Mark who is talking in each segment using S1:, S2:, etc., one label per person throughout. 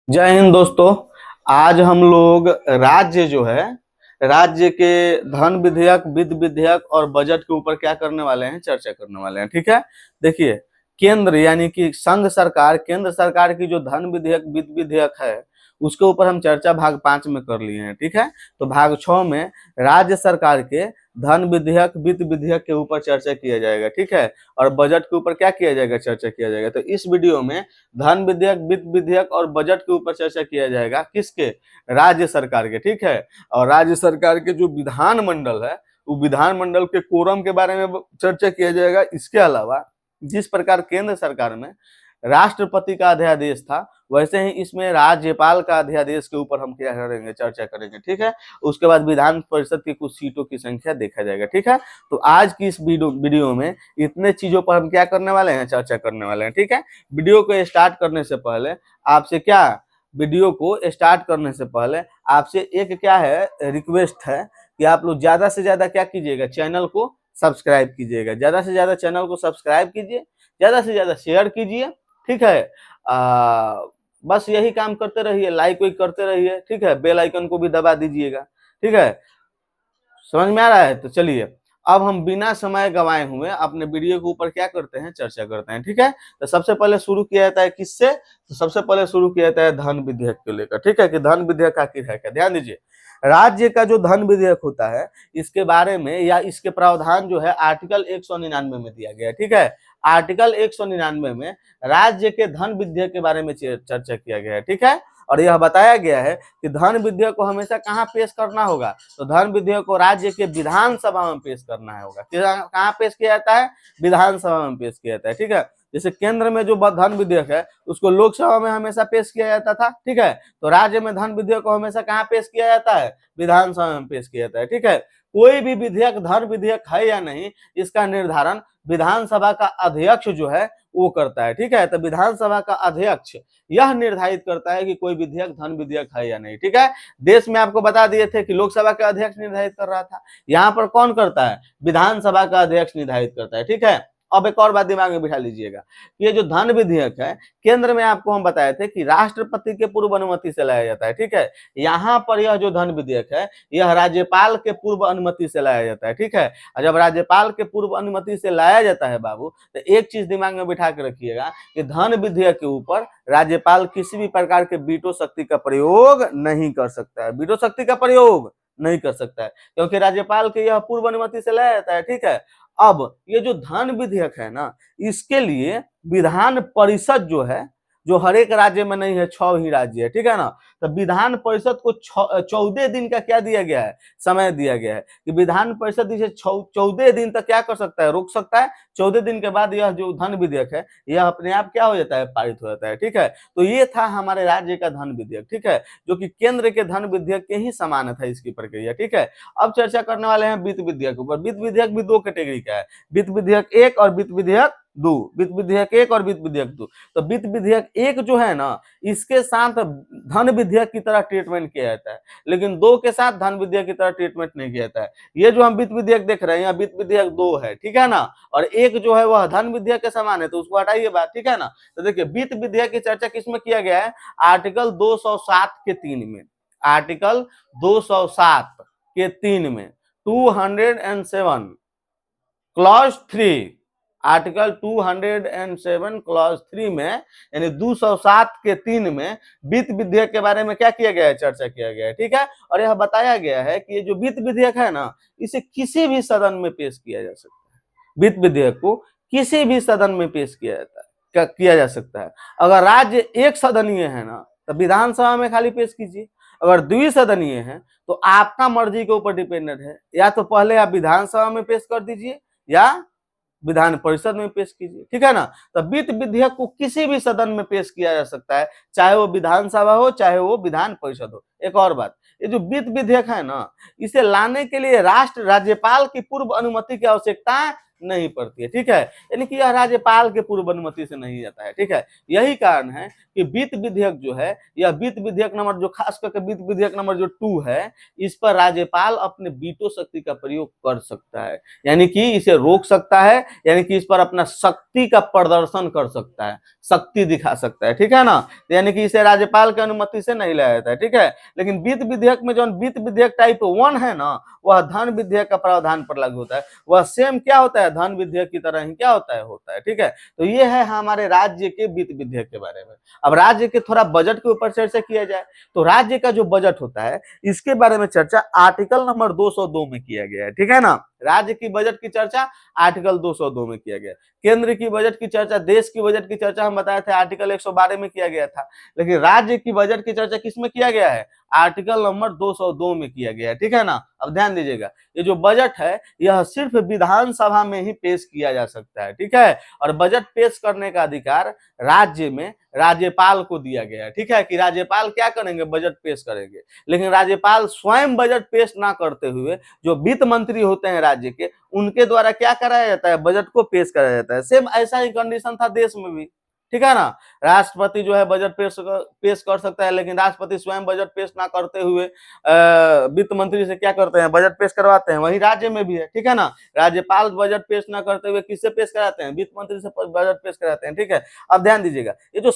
S1: जय हिंद दोस्तों। आज हम लोग राज्य जो है राज्य के धन विधेयक, वित्त विधेयक और बजट के ऊपर क्या करने वाले हैं, चर्चा करने वाले हैं। ठीक है, देखिए, केंद्र यानी कि संघ सरकार, केंद्र सरकार की जो धन विधेयक, वित्त विधेयक है उसके ऊपर हम चर्चा भाग 5 में कर लिए हैं। ठीक है, तो भाग 6 में राज्य सरकार के धन विधेयक, वित्त विधेयक के ऊपर चर्चा किया जाएगा। ठीक है, और बजट के ऊपर क्या किया जाएगा, चर्चा किया जाएगा। तो इस वीडियो में धन विधेयक, वित्त विधेयक और बजट के ऊपर चर्चा किया जाएगा। किसके? राज्य सरकार के। ठीक है, और राज्य सरकार के जो विधानमंडल है वो विधानमंडल के कोरम के बारे में चर्चा किया जाएगा। इसके अलावा जिस प्रकार केंद्र सरकार में राष्ट्रपति का अध्यादेश था, वैसे ही इसमें राज्यपाल का अध्यादेश के ऊपर हम क्या करेंगे, चर्चा करेंगे। ठीक है, उसके बाद विधान परिषद की कुछ सीटों की संख्या देखा जाएगा। ठीक है, तो आज की इस वीडियो में इतने चीजों पर हम क्या करने वाले हैं, चर्चा करने वाले हैं। ठीक है, वीडियो को स्टार्ट करने से पहले आपसे क्या, वीडियो को स्टार्ट करने से पहले आपसे एक क्या है, रिक्वेस्ट है कि आप लोग ज्यादा से ज्यादा क्या कीजिएगा, चैनल को सब्सक्राइब कीजिएगा। ज्यादा से ज्यादा चैनल को सब्सक्राइब कीजिए, ज्यादा से ज्यादा शेयर कीजिए। ठीक है, बस यही काम करते रहिए, लाइक वाइक करते रहिए। ठीक है, बेल आइकन को भी दबा दीजिएगा। ठीक है, समझ में आ रहा है? तो चलिए, अब हम बिना समय गवाए हुए अपने वीडियो के ऊपर क्या करते हैं, चर्चा करते हैं। ठीक है, तो सबसे पहले शुरू किया जाता है किससे? तो सबसे पहले शुरू किया जाता है धन विधेयक को लेकर। ठीक है, कि धन विधेयक आखिर है क्या। ध्यान दीजिए, राज्य का जो धन विधेयक होता है इसके बारे में या इसके प्रावधान जो है आर्टिकल 199 में दिया गया है। ठीक है, आर्टिकल 199 में राज्य के धन विधेयक के बारे में चर्चा किया गया है। ठीक है, और यह बताया गया है कि धन विधेयक को हमेशा कहाँ पेश करना होगा, तो धन विधेयक को राज्य के विधानसभा में पेश करना होगा। कहाँ पेश किया जाता है? विधानसभा में पेश किया जाता है। ठीक है, जैसे केंद्र में जो धन विधेयक है उसको लोकसभा में हमेशा पेश किया जाता था। ठीक है, तो राज्य में धन विधेयक को हमेशा कहाँ पेश किया जाता है? विधानसभा में पेश किया जाता है। ठीक है, कोई भी विधेयक धन विधेयक है या नहीं, इसका निर्धारण विधानसभा का अध्यक्ष जो है वो करता है। ठीक है, तो विधानसभा का अध्यक्ष यह निर्धारित करता है कि कोई विधेयक धन विधेयक है या नहीं। ठीक है, देश में आपको बता दिए थे कि लोकसभा का अध्यक्ष निर्धारित कर रहा था, यहाँ पर कौन करता है? विधानसभा का अध्यक्ष निर्धारित करता है। ठीक है, अब एक और बात दिमाग में बिठा लीजिएगा, ये जो धन विधेयक है केंद्र में आपको हम बताए थे कि राष्ट्रपति के पूर्व अनुमति से लाया जाता है। ठीक है, यहाँ पर यह जो धन विधेयक है यह राज्यपाल के पूर्व अनुमति से लाया जाता है। ठीक है, और जब राज्यपाल के पूर्व अनुमति से लाया जाता है बाबू, तो एक चीज दिमाग में बिठा के रखिएगा कि धन विधेयक के ऊपर राज्यपाल किसी भी प्रकार के वीटो शक्ति का प्रयोग नहीं कर सकता है। वीटो शक्ति का प्रयोग नहीं कर सकता है, क्योंकि राज्यपाल के यह पूर्व अनुमति से लाया जाता है। ठीक है, अब ये जो धन विधेयक है ना, इसके लिए विधान परिषद जो है, जो हर एक राज्य में नहीं है, 6 ही राज्य है। ठीक है ना, तो विधान परिषद को 14 दिन का क्या दिया गया है, समय दिया गया है कि विधान परिषद इसे 14 दिन तक क्या कर सकता है, रोक सकता है। 14 दिन के बाद यह जो धन विधेयक है यह अपने आप क्या हो जाता है, पारित हो जाता है। ठीक है, तो ये था हमारे राज्य का धन विधेयक। ठीक है, जो कि केंद्र के धन विधेयक के ही समान था इसकी प्रक्रिया। ठीक है, अब चर्चा करने वाले हैं वित्त विधेयक ऊपर। वित्त विधेयक भी दो कैटेगरी का है, वित्त विधेयक 1 और वित्त विधेयक 2। वित्त विधेयक 1 और वित्त विधेयक 2। तो वित्त विधेयक 1 जो है ना, इसके साथ धन विधेयक की तरह ट्रीटमेंट किया जाता है, लेकिन 2 के साथ धन विधेयक की तरह ट्रीटमेंट नहीं किया जाता है। ये जो हम वित्त विधेयक देख रहे हैं, यहाँ वित्त विधेयक 2 है। ठीक है ना, और 1 जो है वह धन विधेयक के समान है, तो उसको हटाइए बात। ठीक है ना, तो देखिए वित्त विधेयक की चर्चा किसमें किया गया है? आर्टिकल 207 के 3 में। आर्टिकल 207 के 3 में 207 क्लॉज 3, आर्टिकल 207 क्लॉज 3 में, यानी 207 के 3 में वित्त विधेयक के बारे में क्या किया गया है, चर्चा किया गया है। ठीक है, और यह बताया गया है कि ये जो वित्त विधेयक है ना, इसे किसी भी सदन में पेश किया जा सकता है। वित्त विधेयक को किसी भी सदन में पेश किया जाता है, किया जा सकता है। अगर राज्य एक सदनीय है ना, तो विधानसभा में खाली पेश कीजिए। अगर द्विसदनीय है तो आपका मर्जी के ऊपर डिपेंडेंट है, या तो पहले आप विधानसभा में पेश कर दीजिए या विधान परिषद में पेश कीजिए। ठीक है ना, तो वित्त विधेयक को किसी भी सदन में पेश किया जा सकता है, चाहे वो विधानसभा हो चाहे वो विधान परिषद हो। एक और बात, ये जो वित्त विधेयक है ना, इसे लाने के लिए राज्यपाल की पूर्व अनुमति की आवश्यकता नहीं पड़ती है, ठीक है। यानी कि यह राज्यपाल के पूर्व अनुमति से नहीं जाता है, ठीक है। यही कारण है कि वित्त विधेयक जो है, यह वित्त विधेयक नंबर जो खास करके वित्त विधेयक नंबर जो 2 है, इस पर राज्यपाल अपने वीटो शक्ति का प्रयोग कर सकता है, यानी कि इसे रोक सकता है, यानी कि इस पर अपना शक्ति का प्रदर्शन कर सकता है, शक्ति दिखा सकता है, ठीक है ना। यानी कि इसे राज्यपाल की अनुमति से नहीं लाया जाता है, ठीक है। लेकिन वित्त विधेयक में जो वित्त विधेयक टाइप 1 है ना, वह धन विधेयक का प्रावधान पर लागू होता है। वह सेम क्या होता है, धन विधेयक की तरह ही क्या होता है, ठीक है। तो ये है हमारे राज्य के वित्त विधेयक के बारे में। अब राज्य के थोड़ा बजट के ऊपर चर्चा किया जाए, तो राज्य का जो बजट होता है इसके बारे में चर्चा आर्टिकल नंबर 202 में किया गया है, ठीक है ना। राज्य की बजट की चर्चा आर्टिकल 202 में किया गया। केंद्र की बजट की चर्चा, देश की बजट की चर्चा हम बताए थे आर्टिकल 112 में किया गया था। लेकिन राज्य की बजट की चर्चा किसमें किया गया है, आर्टिकल नंबर 202 में किया गया है, ठीक है ना। अब ध्यान दीजिएगा, ये जो बजट है यह सिर्फ विधानसभा में ही पेश किया जा सकता है, ठीक है। और बजट पेश करने का अधिकार राज्य में राज्यपाल को दिया गया है, ठीक है, कि राज्यपाल क्या करेंगे, बजट पेश करेंगे। लेकिन राज्यपाल स्वयं बजट पेश ना करते हुए जो वित्त मंत्री होते हैं राज्य के, उनके द्वारा क्या कराया जाता है, बजट को पेश कराया जाता है। सेम ऐसा ही कंडीशन था देश में भी, ठीक है ना। राष्ट्रपति जो है बजट पेश कर सकता है, लेकिन राष्ट्रपति स्वयं बजट पेश ना करते हुए वित्त मंत्री से क्या करते हैं, बजट पेश करवाते हैं। वही राज्य में भी है, ठीक है ना। राज्यपाल बजट पेश ना करते हुए किससे पेश कराते हैं, वित्त मंत्री से बजट पेश कराते हैं, ठीक है। अब ध्यान दीजिएगा, ये जो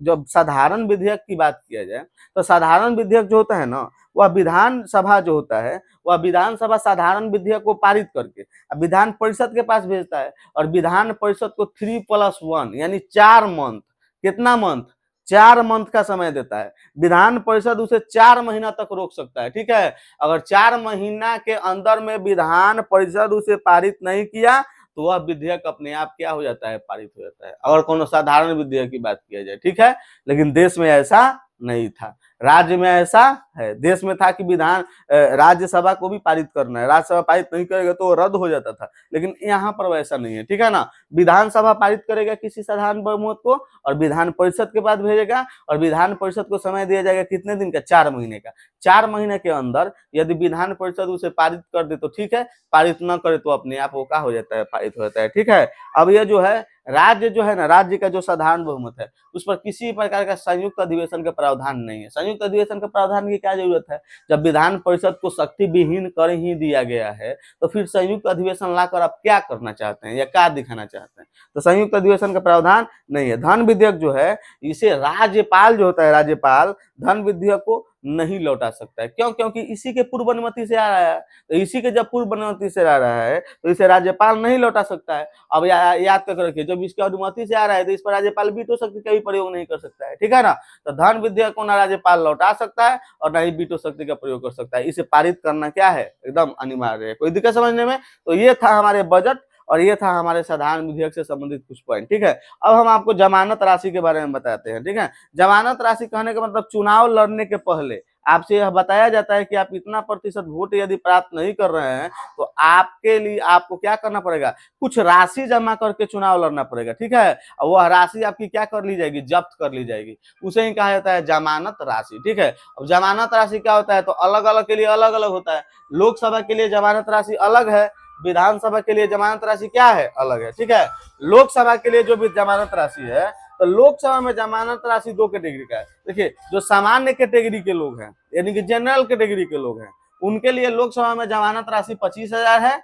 S1: जब साधारण विधेयक की बात किया जाए, तो साधारण विधेयक जो होता है ना, वह विधानसभा जो होता है, वह विधानसभा साधारण विधेयक को पारित करके विधान परिषद के पास भेजता है, और विधान परिषद को 3+1 यानी 4 मंथ, कितना मंथ, 4 मंथ का समय देता है। विधान परिषद उसे 4 महीना तक रोक सकता है, ठीक है। अगर 4 महीना के अंदर में विधान परिषद उसे पारित नहीं किया, तो वह विधेयक अपने आप क्या हो जाता है, पारित हो जाता है, अगर कोनो साधारण विधेयक की बात किया जाए, ठीक है। लेकिन देश में ऐसा नहीं था, राज्य में ऐसा है। देश में था कि विधान राज्यसभा को भी पारित करना है, राज्यसभा पारित नहीं करेगा तो रद्द हो जाता था। लेकिन यहाँ पर वैसा नहीं है, ठीक है ना। विधानसभा पारित करेगा किसी साधारण बहुमत को, और विधान परिषद के पास भेजेगा, और विधान परिषद को समय दिया जाएगा कितने दिन का, 4 महीने का। 4 महीने के अंदर यदि विधान परिषद उसे पारित कर दे तो ठीक है, पारित न करे तो अपने आप वो क्या हो जाता है, पारित हो जाता है, ठीक है। अब ये जो है राज्य जो है ना, राज्य का जो साधारण बहुमत है, उस पर किसी प्रकार का संयुक्त अधिवेशन का प्रावधान नहीं है। संयुक्त अधिवेशन का प्रावधान की क्या जरूरत है, जब विधान परिषद को शक्ति विहीन कर ही दिया गया है, तो फिर संयुक्त अधिवेशन लाकर आप क्या करना चाहते हैं या क्या दिखाना चाहते हैं। तो संयुक्त अधिवेशन का प्रावधान नहीं है। धन विधेयक जो है, इसे राज्यपाल जो होता है, राज्यपाल धन विधेयक को नहीं लौटा सकता है। क्यों, क्योंकि इसी के पूर्व अनुमति से आ रहा है। तो इसी के जब पूर्व अनुमति से आ रहा है, तो इसे राज्यपाल नहीं लौटा सकता है। अब याद कर रखिए, जब इसके अनुमति से आ रहा है तो इस पर राज्यपाल वीटो शक्ति का भी प्रयोग नहीं कर सकता है, ठीक है ना। तो धन विधेयक को ना राज्यपाल लौटा सकता है और ना ही वीटो शक्ति का प्रयोग कर सकता है। इसे पारित करना क्या है, एकदम अनिवार्य है। कोई दिक्कत समझने में? तो ये था हमारे बजट, और ये था हमारे साधारण विधेयक से संबंधित कुछ पॉइंट, ठीक है। अब हम आपको जमानत राशि के बारे में बताते हैं, ठीक है। जमानत राशि कहने का मतलब चुनाव लड़ने के पहले आपसे यह बताया जाता है कि आप इतना प्रतिशत वोट यदि प्राप्त नहीं कर रहे हैं, तो आपके लिए आपको क्या करना पड़ेगा, कुछ राशि जमा करके चुनाव लड़ना पड़ेगा, ठीक है। और वह राशि आपकी क्या कर ली जाएगी, जब्त कर ली जाएगी। उसे ही कहा जाता है जमानत राशि, ठीक है। अब जमानत राशि क्या होता है, तो अलग अलग के लिए अलग अलग होता है। लोकसभा के लिए जमानत राशि अलग है, विधानसभा के लिए जमानत राशि क्या है, अलग है, ठीक है। लोकसभा के लिए जो भी जमानत राशि है, तो लोकसभा में जमानत राशि 2 कैटेगरी का है। देखिए, जो सामान्य कैटेगरी के लोग हैं, यानी कि जनरल कैटेगरी के लोग हैं, उनके लिए लोकसभा में जमानत राशि 25,000 है।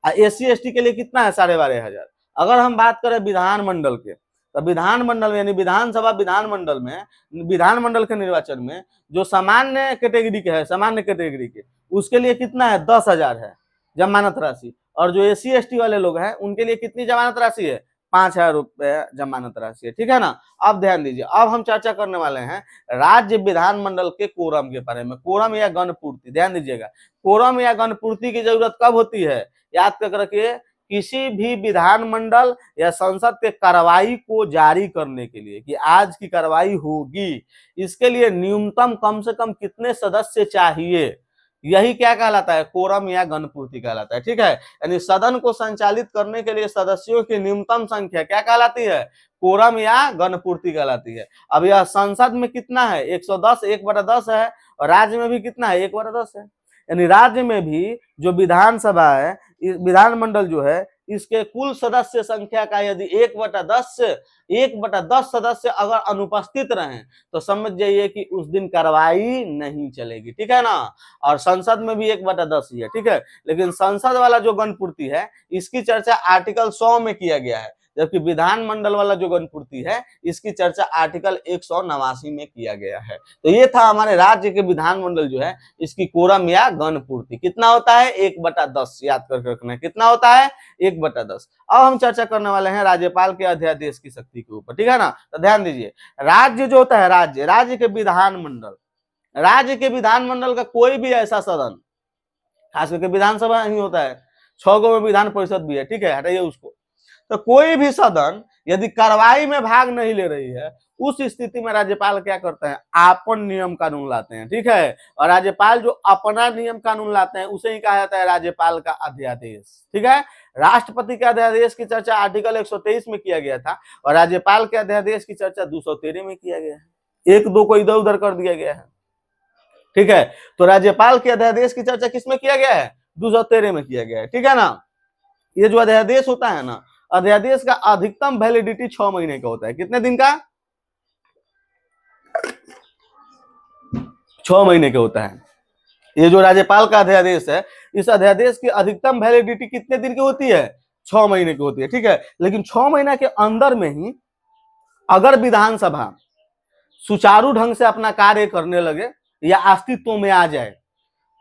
S1: SC ST के लिए कितना है, 12,500। अगर हम बात करें विधानमंडल के, तो विधानमंडल यानी विधानसभा विधानमंडल में, विधानमंडल के निर्वाचन में जो सामान्य कैटेगरी के है, सामान्य कैटेगरी के, उसके लिए कितना है, 10,000 है जमानत राशि। और जो SC ST वाले लोग हैं, उनके लिए कितनी जमानत राशि है, 5,000 रुपए जमानत राशि है, ठीक है ना। अब ध्यान दीजिए, अब हम चर्चा करने वाले हैं राज्य विधानमंडल के कोरम के बारे में। कोरम या गणपूर्ति, ध्यान दीजिएगा, कोरम या गणपूर्ति की जरूरत कब होती है, याद कर रखिए, किसी भी विधानमंडल या संसद के कार्रवाई को जारी करने के लिए, कि आज की कार्रवाई होगी, इसके लिए न्यूनतम कम से कम कितने सदस्य चाहिए, यही क्या कहलाता है, कोरम या गणपूर्ति कहलाता है, ठीक है। यानी सदन को संचालित करने के लिए सदस्यों की न्यूनतम संख्या क्या कहलाती है, कोरम या गणपूर्ति कहलाती है। अब यह संसद में कितना है, 110, 1/10 है, और राज्य में भी कितना है, 1/10 है। यानी राज्य में भी जो विधानसभा है, विधानमंडल जो है, इसके कुल सदस्य संख्या का यदि 1/10 सदस्य अगर अनुपस्थित रहें तो समझ जाइए कि उस दिन कार्रवाई नहीं चलेगी, ठीक है ना। और संसद में भी 1/10 ही है, ठीक है। लेकिन संसद वाला जो गणपूर्ति है इसकी चर्चा आर्टिकल 100 में किया गया है, जबकि विधानमंडल वाला जो गणपूर्ति है इसकी चर्चा आर्टिकल 189 में किया गया है। तो ये था हमारे राज्य के विधानमंडल जो है इसकी कोरम या गणपूर्ति। कितना होता है? 1/10, याद करके रखना है कितना होता है? 1/10। अब हम चर्चा करने वाले हैं राज्यपाल के अध्यादेश की शक्ति के ऊपर, ठीक है ना। तो ध्यान दीजिए, राज्य जो होता है, राज्य के विधानमंडल, राज्य के विधानमंडल का कोई भी ऐसा सदन, खास करके विधानसभा नहीं होता है, 6 गो में विधान परिषद भी है, ठीक है, हटाइए उसको। तो कोई भी सदन यदि कार्रवाई में भाग नहीं ले रही है उस स्थिति में राज्यपाल क्या करते हैं? आपन नियम कानून लाते हैं, ठीक है। और राज्यपाल जो अपना नियम कानून लाते हैं उसे ही कहा जाता है राज्यपाल का अध्यादेश, ठीक है। राष्ट्रपति के अध्यादेश की चर्चा आर्टिकल 123 में किया गया था और राज्यपाल के अध्यादेश की चर्चा 213 में किया गया है। 1-2 को इधर उधर कर दिया गया है, ठीक है। तो राज्यपाल के अध्यादेश की चर्चा किसमें किया गया है? 213 में किया गया है, ठीक है ना। ये जो अध्यादेश होता है ना, अध्यादेश का अधिकतम वैलिडिटी 6 महीने का होता है। कितने दिन का? 6 महीने का होता है। ये जो राज्यपाल का अध्यादेश है, इस अध्यादेश की अधिकतम वैलिडिटी कितने दिन की होती है? 6 महीने की होती है, ठीक है। लेकिन 6 महीना के अंदर में ही अगर विधानसभा सुचारू ढंग से अपना कार्य करने लगे या अस्तित्व में आ जाए,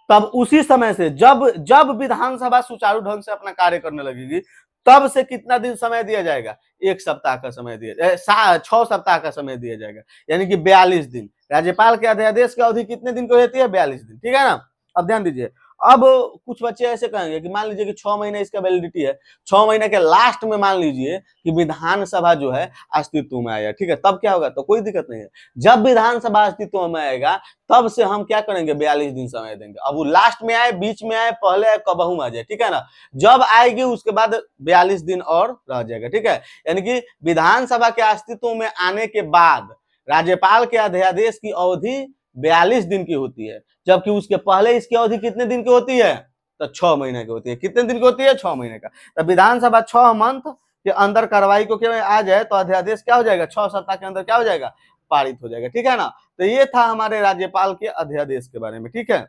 S1: तब उसी समय से जब विधानसभा सुचारू ढंग से अपना कार्य करने लगेगी तब से कितना दिन समय दिया जाएगा? 1 सप्ताह का समय दिया, 6 सप्ताह का समय दिया जाएगा, यानी कि 42 दिन। राज्यपाल के अध्यादेश की अवधि कितने दिन की रहती है? 42 दिन, ठीक है ना। अब ध्यान दीजिए, अब कुछ बच्चे ऐसे कहेंगे कि मान लीजिए कि 6 महीने इसका वैलिडिटी है, 6 महीने के लास्ट में मान लीजिए कि विधानसभा जो है अस्तित्व में आया, ठीक है, तब क्या होगा? तो कोई दिक्कत नहीं है। जब विधानसभा अस्तित्व में आएगा तब से हम क्या करेंगे? 42 दिन समय देंगे। अब वो लास्ट में आए, बीच में आए, पहले आए, कबहू आ जाए, ठीक है ना। जब आएगी उसके बाद 42 दिन और रह जाएगा, ठीक है। यानी कि विधानसभा के अस्तित्व में आने के बाद राज्यपाल के अध्यादेश की अवधि 42 दिन की होती है, जबकि उसके पहले इसकी अवधि कितने दिन की होती है? तो 6 महीने की होती है। कितने दिन की होती है? 6 महीने का। तो विधानसभा 6 मंथ के अंदर कार्रवाई को क्या आ जाए तो अध्यादेश क्या हो जाएगा? 6 सप्ताह के अंदर क्या हो जाएगा? पारित हो जाएगा, ठीक है ना। तो ये था हमारे राज्यपाल के अध्यादेश के बारे में, ठीक है।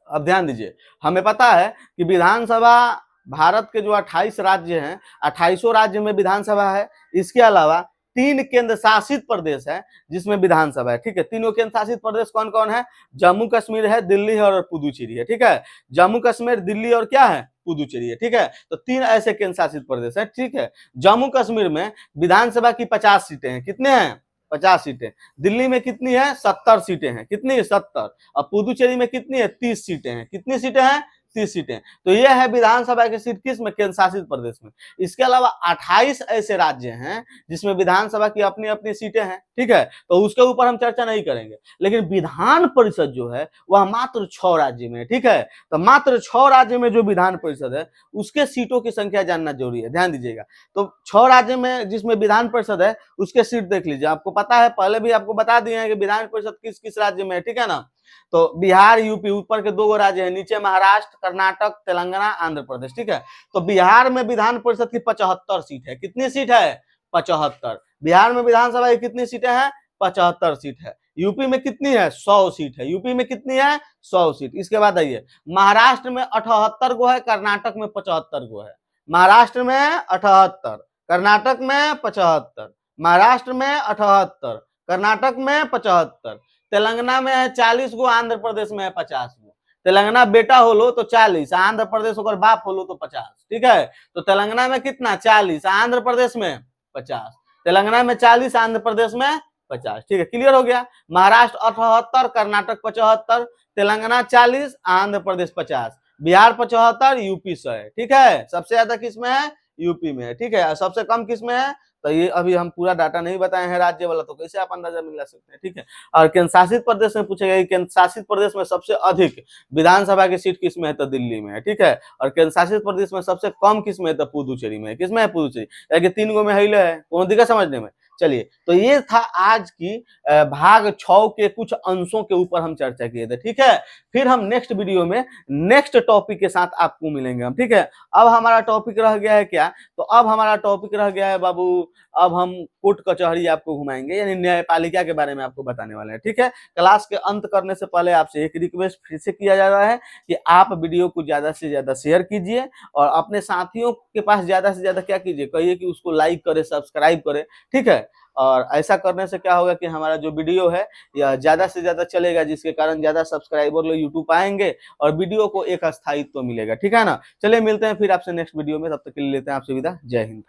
S1: अब ध्यान दीजिए, हमें पता है कि विधानसभा भारत के जो 28 राज्य हैं, 28 राज्य में विधानसभा है। इसके अलावा 3 केंद्र शासित प्रदेश है जिसमें विधानसभा है, ठीक है। तीनों केंद्र शासित प्रदेश कौन कौन है? जम्मू कश्मीर है, दिल्ली है और पुदुचेरी है, ठीक है। जम्मू कश्मीर, दिल्ली और क्या है? पुदुचेरी है, ठीक है। तो 3 ऐसे केंद्र शासित प्रदेश है, ठीक है। जम्मू कश्मीर में विधानसभा की 50 सीटें हैं। कितने हैं? 50 सीटें। दिल्ली में कितनी है? 70 सीटें हैं। कितनी? 70। और पुदुचेरी में कितनी है? 30 सीटें हैं। कितनी सीटें हैं? 30 सीटें। तो यह है विधानसभा की सीट किस में? केंद्र शासित प्रदेश में। इसके अलावा 28 ऐसे राज्य हैं जिसमें विधानसभा की अपनी अपनी सीटें हैं, ठीक है। तो उसके ऊपर हम चर्चा नहीं करेंगे। लेकिन विधान परिषद जो है वह मात्र 6 राज्य में है, ठीक है। तो मात्र 6 राज्य में जो विधान परिषद है उसके सीटों की संख्या जानना जरूरी है, ध्यान दीजिएगा। तो 6 राज्य में जिसमें विधान परिषद है उसके सीट देख लीजिए। आपको पता है, पहले भी आपको बता दिए हैं कि विधान परिषद किस किस राज्य में है, ठीक है ना। तो बिहार, यूपी, ऊपर के 2 राज्य हैं, नीचे महाराष्ट्र, कर्नाटक, तेलंगाना, आंध्र प्रदेश, ठीक है। तो बिहार में विधान परिषद की 75 सीट है। कितनी सीट है? 75। बिहार में विधानसभा की कितनी सीटें हैं? 75 सीट है। यूपी में कितनी है? 100 सीट है। यूपी में कितनी है? 100 सीट। इसके बाद आइए, महाराष्ट्र में 78 गो है, कर्नाटक में 75 गो है। महाराष्ट्र में 78, कर्नाटक में 75, महाराष्ट्र में 78, कर्नाटक में 75, तेलंगाना में है 40 गो, आंध्र प्रदेश में है 50 गो। तेलंगाना बेटा होलो तो 40, आंध्र प्रदेश होकर बाप होलो तो 50, ठीक है। तो तेलंगाना में कितना? 40, आंध्र प्रदेश में 50। तेलंगाना में 40, आंध्र प्रदेश में 50, ठीक है। क्लियर हो गया। महाराष्ट्र 78, कर्नाटक 75, तेलंगाना 40, आंध्र प्रदेश 50, बिहार 75, यूपी 100 है, ठीक है। सबसे ज्यादा किसमें है? यूपी में है, ठीक है। सबसे कम किसमें है? तो ये अभी हम पूरा डाटा नहीं बताए हैं राज्य वाला, तो कैसे आप अंदाजा मिला सकते हैं, ठीक है। और केंद्र शासित प्रदेश में पूछेगा कि केंद्र शासित प्रदेश में सबसे अधिक विधानसभा की सीट किस में है? तो दिल्ली में है, ठीक है। और केंद्र शासित प्रदेश में सबसे कम किस में है? तो पुदुचेरी में है। किस में है? पुदुचेरी। यानी 3 गो में हिले है, कौन दिखा समझने में? चलिए, तो ये था आज की भाग 6 के कुछ अंशों के ऊपर हम चर्चा किए थे, ठीक है। फिर हम नेक्स्ट वीडियो में नेक्स्ट टॉपिक के साथ आपको मिलेंगे हम, ठीक है। अब हमारा टॉपिक रह गया है क्या, तो अब हमारा टॉपिक रह गया है बाबू, अब हम कोर्ट कचहरी आपको घुमाएंगे, यानी न्यायपालिका के बारे में आपको बताने वाले हैं, ठीक है। क्लास के अंत करने से पहले आपसे एक रिक्वेस्ट फिर से किया जा रहा है कि आप वीडियो को ज्यादा से ज्यादा शेयर कीजिए और अपने साथियों के पास ज्यादा से ज्यादा क्या कीजिए, कहिए कि उसको लाइक करे, सब्सक्राइब करे, ठीक है। और ऐसा करने से क्या होगा कि हमारा जो वीडियो है या ज्यादा से ज्यादा चलेगा, जिसके कारण ज्यादा सब्सक्राइबर लोग यूट्यूब आएंगे और वीडियो को एक स्थायित्व मिलेगा, ठीक है ना। चलिए मिलते हैं फिर आपसे नेक्स्ट वीडियो में, तब तक के लिए लेते हैं आपसे विदा, जय हिंद।